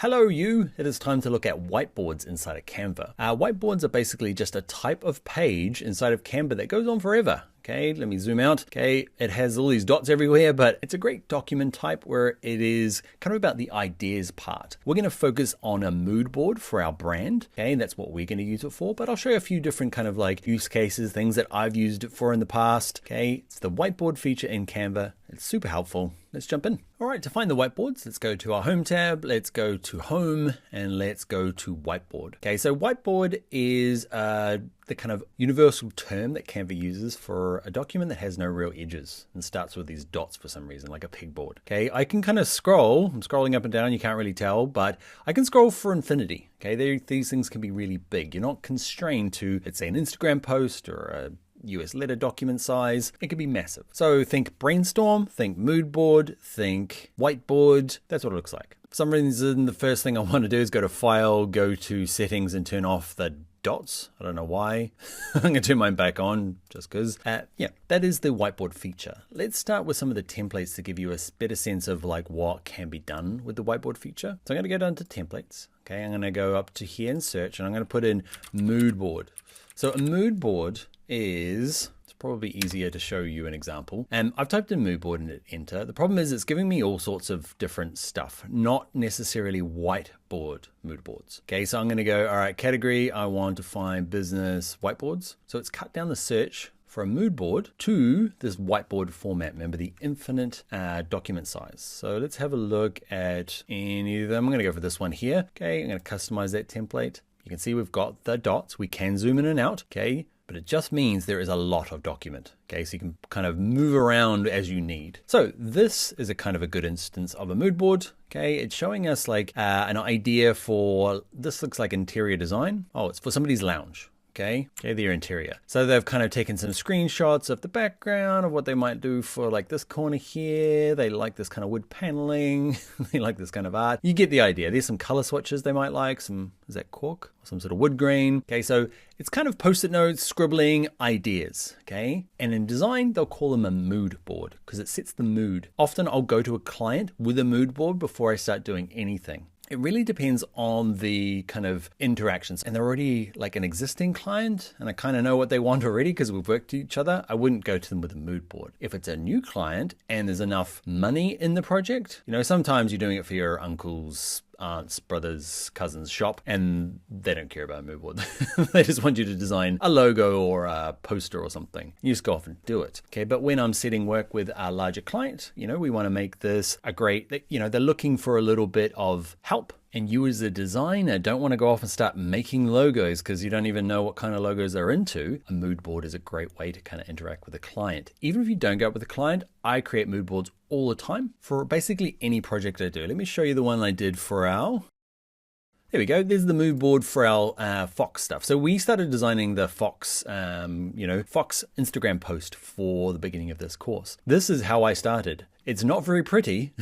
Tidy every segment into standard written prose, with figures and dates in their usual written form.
Hello you! It is time to look at whiteboards inside of Canva. Whiteboards are basically just a type of page inside of Canva that goes on forever. Okay, let me zoom out. Okay, it has all these dots everywhere, but it's a great document type where it is kind of about the ideas part. We're going to focus on a mood board for our brand. Okay, that's what we're going to use it for, but I'll show you a few different kind of like use cases, things that I've used it for in the past. Okay, it's the whiteboard feature in Canva. It's super helpful. Let's jump in. All right, to find the whiteboards, let's go to our home tab, let's go to home, and let's go to whiteboard. Okay, so whiteboard is the kind of universal term that Canva uses for a document that has no real edges and starts with these dots for some reason, like a pegboard. Okay, I can kind of scroll. I'm scrolling up and down, you can't really tell, but I can scroll for infinity. Okay, these things can be really big. You're not constrained to, let's say, an Instagram post or a US letter document size. It could be massive. So think brainstorm, think mood board, think whiteboard. That's what it looks like. For some reason, the first thing I want to do is go to File, go to Settings, and turn off the dots. I don't know why. I'm going to turn mine back on just because. Yeah, that is the whiteboard feature. Let's start with some of the templates to give you a better sense of like what can be done with the whiteboard feature. So I'm going to go down to templates. Okay, I'm going to go up to here and search, and I'm going to put in mood board. So a mood board is, it's probably easier to show you an example. And I've typed in mood board and hit enter. The problem is it's giving me all sorts of different stuff, not necessarily whiteboard mood boards. Okay, so I'm going to go, all right, category, I want to find business whiteboards. So it's cut down the search for a mood board to this whiteboard format. Remember the infinite document size. So let's have a look at any of them. I'm going to go for this one here. Okay, I'm going to customize that template. You can see we've got the dots. We can zoom in and out. Okay, but it just means there is a lot of document. Okay, so you can kind of move around as you need. So this is a kind of a good instance of a mood board. Okay, it's showing us like an idea for, this looks like interior design. Oh, it's for somebody's lounge. Okay, their interior. So they've kind of taken some screenshots of the background of what they might do for like this corner here. They like this kind of wood paneling. They like this kind of art. You get the idea. There's some color swatches they might like. Some, is that cork? Some sort of wood grain. Okay, so it's kind of post-it notes, scribbling ideas. Okay, and in design, they'll call them a mood board because it sets the mood. Often I'll go to a client with a mood board before I start doing anything. It really depends on the kind of interactions, and they're already like an existing client and I kind of know what they want already because we've worked with each other. I wouldn't go to them with a mood board. If it's a new client and there's enough money in the project, you know, sometimes you're doing it for your uncle's, aunts, brothers, cousins shop, and they don't care about a mood board. They just want you to design a logo or a poster or something. You just go off and do it. Okay, but when I'm setting work with a larger client, you know, we want to make this a great, you know, they're looking for a little bit of help. And you as a designer don't want to go off and start making logos because you don't even know what kind of logos they're into. A mood board is a great way to kind of interact with a client. Even if you don't go up with a client, I create mood boards all the time for basically any project I do. Let me show you the one I did for our, there we go. There's the mood board for our Fox stuff. So we started designing the Fox, you know, Fox Instagram post for the beginning of this course. This is how I started. It's not very pretty,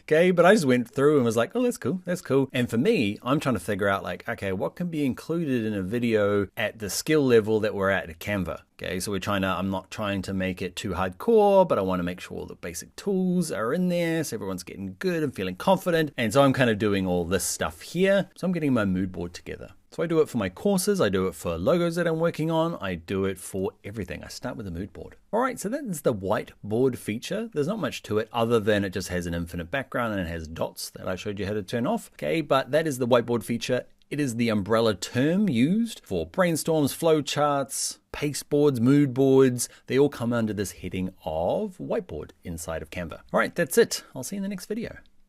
okay, but I just went through and was like, oh, that's cool, that's cool. And for me, I'm trying to figure out like, okay, what can be included in a video at the skill level that we're at Canva? Okay, so I'm not trying to make it too hardcore, but I want to make sure all the basic tools are in there so everyone's getting good and feeling confident. And so I'm kind of doing all this stuff here. So I'm getting my mood board together. So I do it for my courses, I do it for logos that I'm working on, I do it for everything. I start with a mood board. All right, so that is the whiteboard feature. There's not much to it other than it just has an infinite background and it has dots that I showed you how to turn off. Okay, but that is the whiteboard feature. It is the umbrella term used for brainstorms, flowcharts, pasteboards, mood boards. They all come under this heading of whiteboard inside of Canva. All right, that's it. I'll see you in the next video.